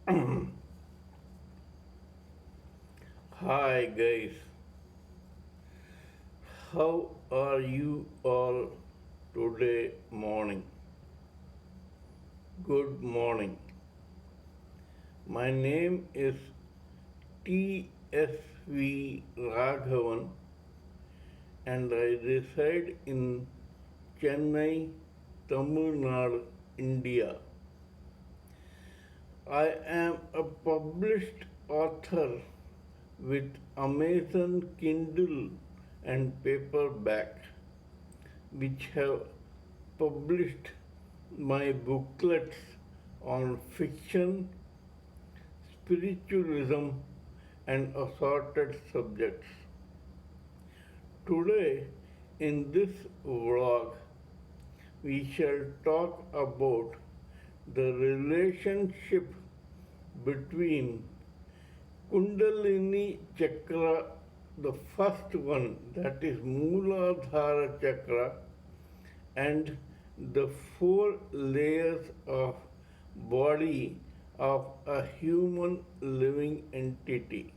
Hi guys, how are you all today morning? Good morning. My name is TSV Raghavan and I reside in Chennai, Tamil Nadu, India. I am a published author with Amazon Kindle and paperback, which have published my booklets on fiction, spiritualism, and assorted subjects. Today, in this vlog, we shall talk about the relationship between Kundalini chakra, the first one, that is mooladhara chakra, and the four layers of body of a human living entity.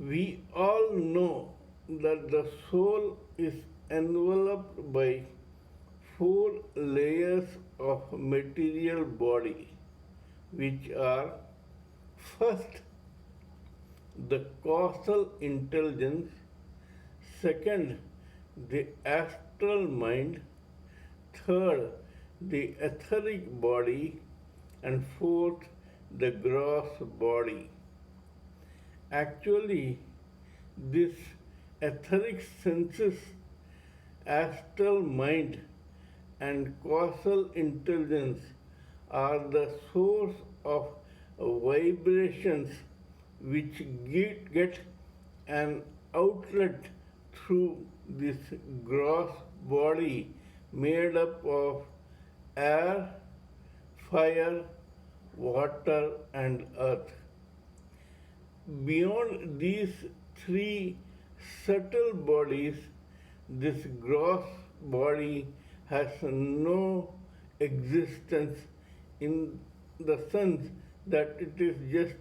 We all know that the soul is enveloped by four layers of material body, which are first the causal intelligence, second the astral mind, third the etheric body, and fourth the gross body. Actually, this etheric senses, astral mind, and causal intelligence are the source of vibrations which get an outlet through this gross body made up of air, fire, water, and earth. Beyond these three subtle bodies, this gross body has no existence in the sense that it is just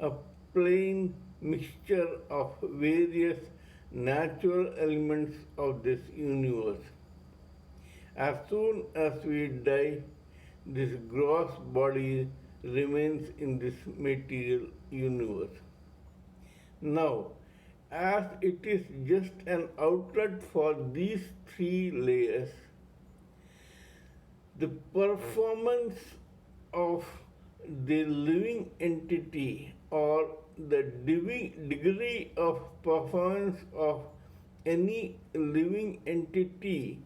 a plain mixture of various natural elements of this universe. As soon as we die, this gross body remains in this material universe. Now, as it is just an outlet for these three layers, the performance of the living entity or the degree of performance of any living entity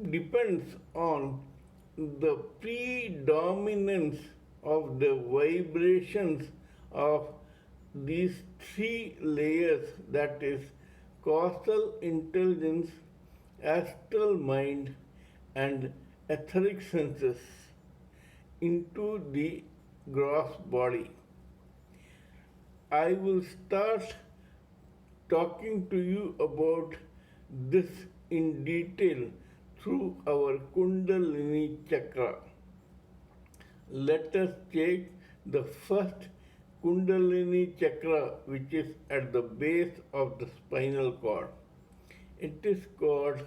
depends on the predominance of the vibrations of these three layers, that is causal intelligence, astral mind, and etheric senses, into the gross body. I will start talking to you about this in detail through our Kundalini chakra. Let us take the first Kundalini chakra, which is at the base of the spinal cord. It is called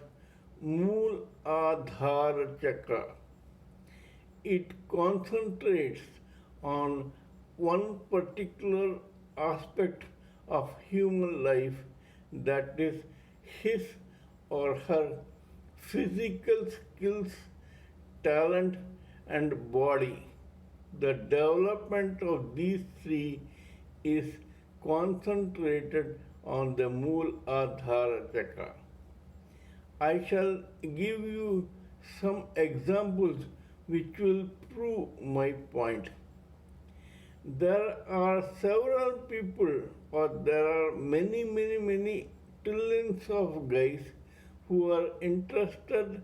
mooladhara chakra. It concentrates on one particular aspect of human life, that is his or her physical skills, talent, and body. The development of these three is concentrated on the mooladhara chakra. I shall give you some examples which will prove my point. There are several people, or there are many trillions of guys who are interested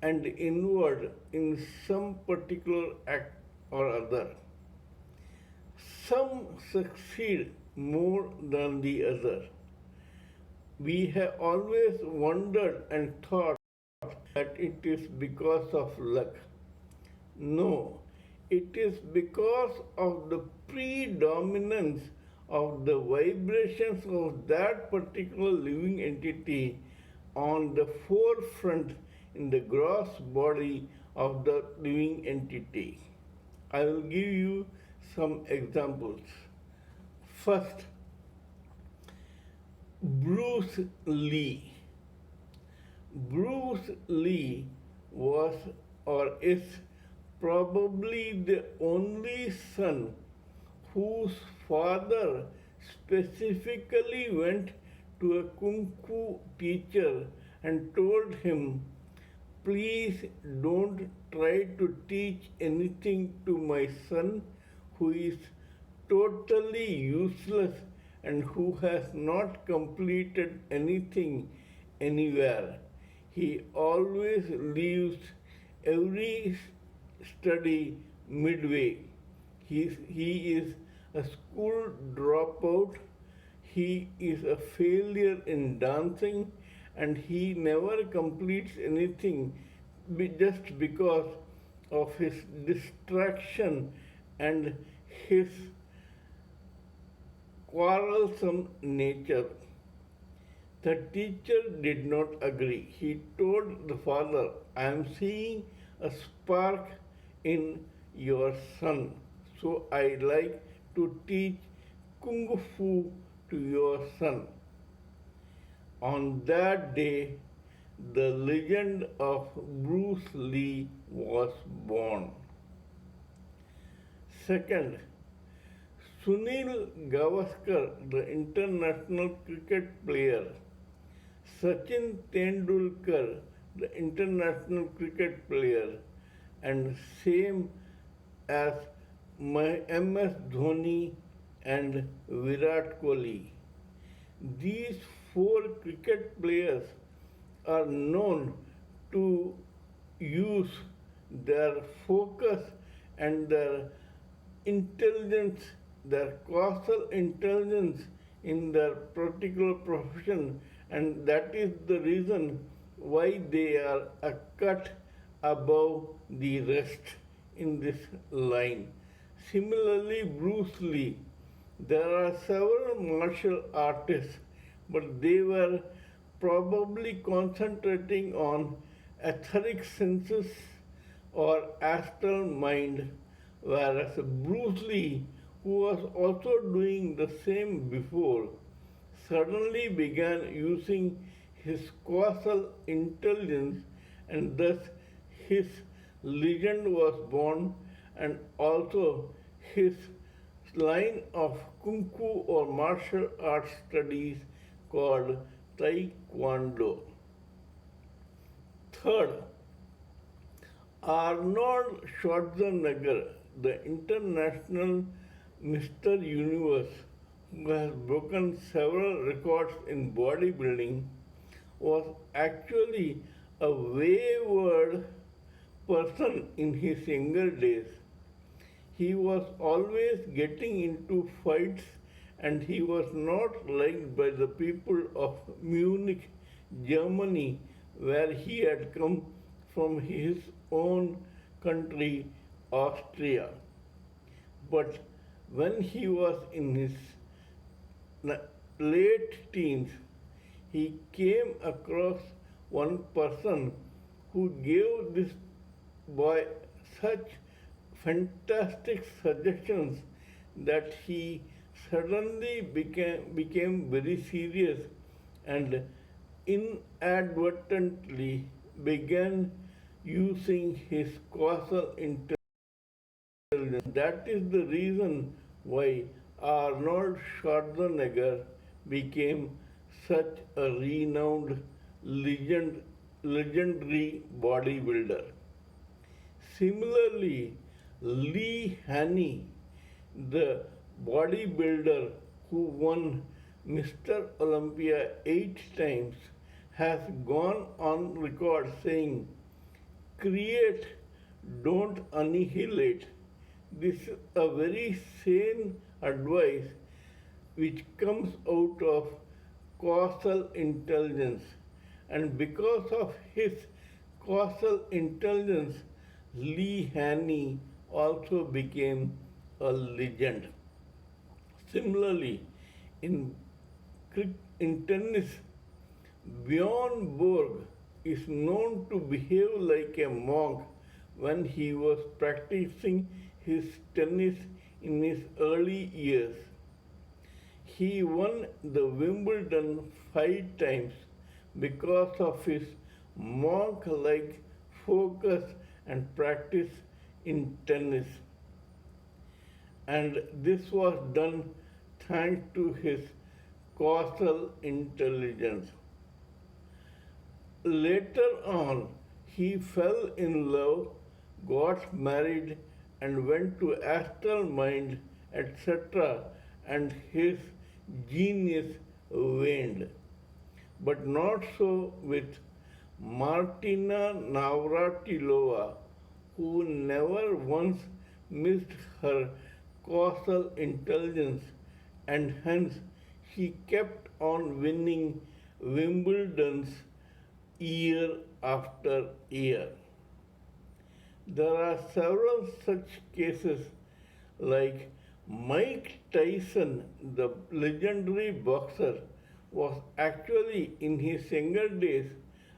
and involved in some particular act or other. Some succeed more than the other. We have always wondered and thought that it is because of luck. No, It is because of the predominance of the vibrations of that particular living entity on the forefront in the gross body of the living entity. I will give you some examples. First, Bruce Lee. Bruce Lee was or is probably the only son whose father specifically went to a kung fu teacher and told him, please don't try to teach anything to my son who is totally useless and who has not completed anything anywhere. He always leaves every study midway. He is a school dropout. He is a failure in dancing and he never completes anything just because of his distraction and his quarrelsome nature. The teacher did not agree. He told the father, I am seeing a spark in your son, so I like to teach kung fu to your son. On that day, the legend of Bruce Lee was born. Second, Sunil Gavaskar, the international cricket player, Sachin Tendulkar, the international cricket player, and same as MS Dhoni and Virat Kohli. These four cricket players are known to use their focus and their intelligence, their causal intelligence in their particular profession, and that is the reason why they are a cut above the rest in this line. Similarly, Bruce Lee, there are several martial artists, but they were probably concentrating on etheric senses or astral mind, whereas Bruce Lee, who was also doing the same before, suddenly began using his causal intelligence, and thus his legend was born, and also his line of kung fu or martial arts studies called Taekwondo. Third, Arnold Schwarzenegger, the international Mr. Universe, who has broken several records in bodybuilding, was actually a wayward person in his younger days. He was always getting into fights and he was not liked by the people of Munich, Germany, where he had come from his own country, Austria. But when he was in his late teens, he came across one person who gave this boy such fantastic suggestions that he suddenly became very serious and inadvertently began using his causal intelligence. That is the reason why Arnold Schwarzenegger became such a renowned legendary bodybuilder. Similarly, Lee Haney, the bodybuilder who won Mr. Olympia 8 times, has gone on record saying, create, don't annihilate. This is a very sane advice which comes out of causal intelligence. And because of his causal intelligence, Lee Haney also became a legend. Similarly, in, in tennis, Bjorn Borg is known to behave like a monk when he was practicing his tennis in his early years. He won the Wimbledon 5 times because of his monk like focus and practice in tennis. And this was done thanks to his causal intelligence. Later on, he fell in love, got married, and went to astral mind, etc., and his genius waned. But not so with Martina Navratilova, who never once missed her causal intelligence, and hence she kept on winning Wimbledons year after year. There are several such cases like Mike Tyson, the legendary boxer, was actually in his younger days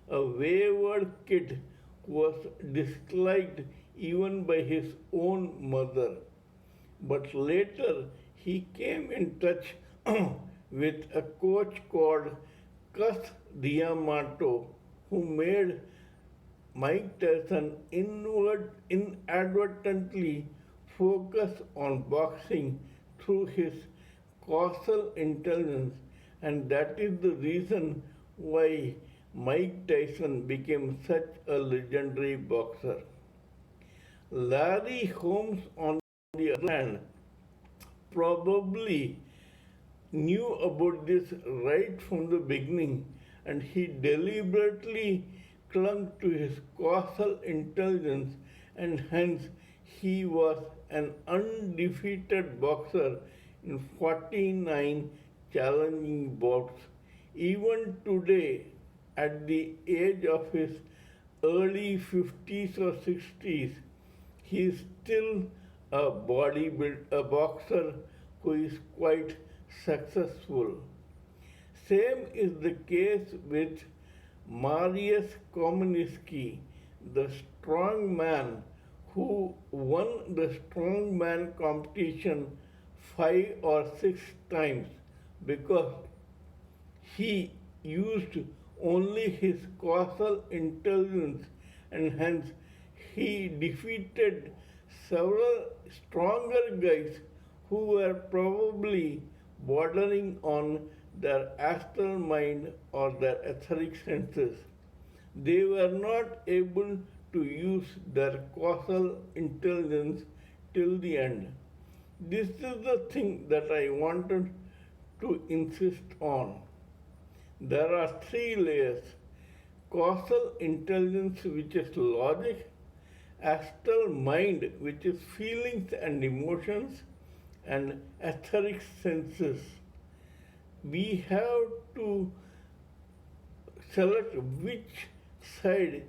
a wayward kid who was disliked even by his own mother. But later he came in touch with a coach called Cus Diamato who made Mike Tyson inadvertently focus on boxing through his causal intelligence, and that is the reason why Mike Tyson became such a legendary boxer. Larry Holmes, on the other hand, probably knew about this right from the beginning, and he deliberately clung to his causal intelligence, and hence he was an undefeated boxer in 49 challenging bouts. Even today, at the age of his early 50s or 60s, he is still a boxer who is quite successful. Same is the case with Mariusz Kominski, the strong man who won the strongman competition 5 or 6 times because he used only his causal intelligence, and hence he defeated several stronger guys who were probably bordering on their astral mind or their etheric senses. They were not able to use their causal intelligence till the end. This is the thing that I wanted to insist on. There are 3 layers: causal intelligence, which is logic, astral mind, which is feelings and emotions, and etheric senses. We have to select which side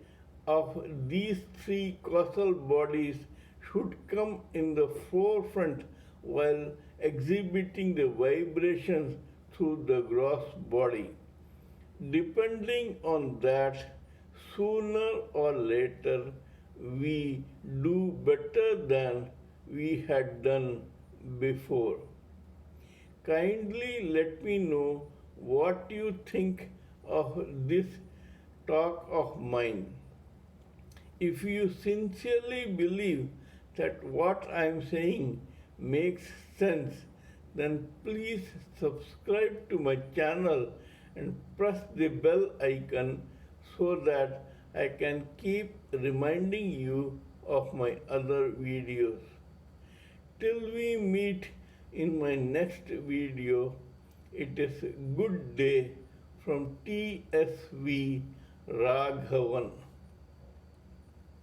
of these 3 causal bodies should come in the forefront while exhibiting the vibrations through the gross body. Depending on that, sooner or later we do better than we had done before. Kindly let me know what you think of this talk of mine. If you sincerely believe that what I am saying makes sense, then please subscribe to my channel and press the bell icon so that I can keep reminding you of my other videos. Till we meet in my next video, it is good day from TSV Raghavan.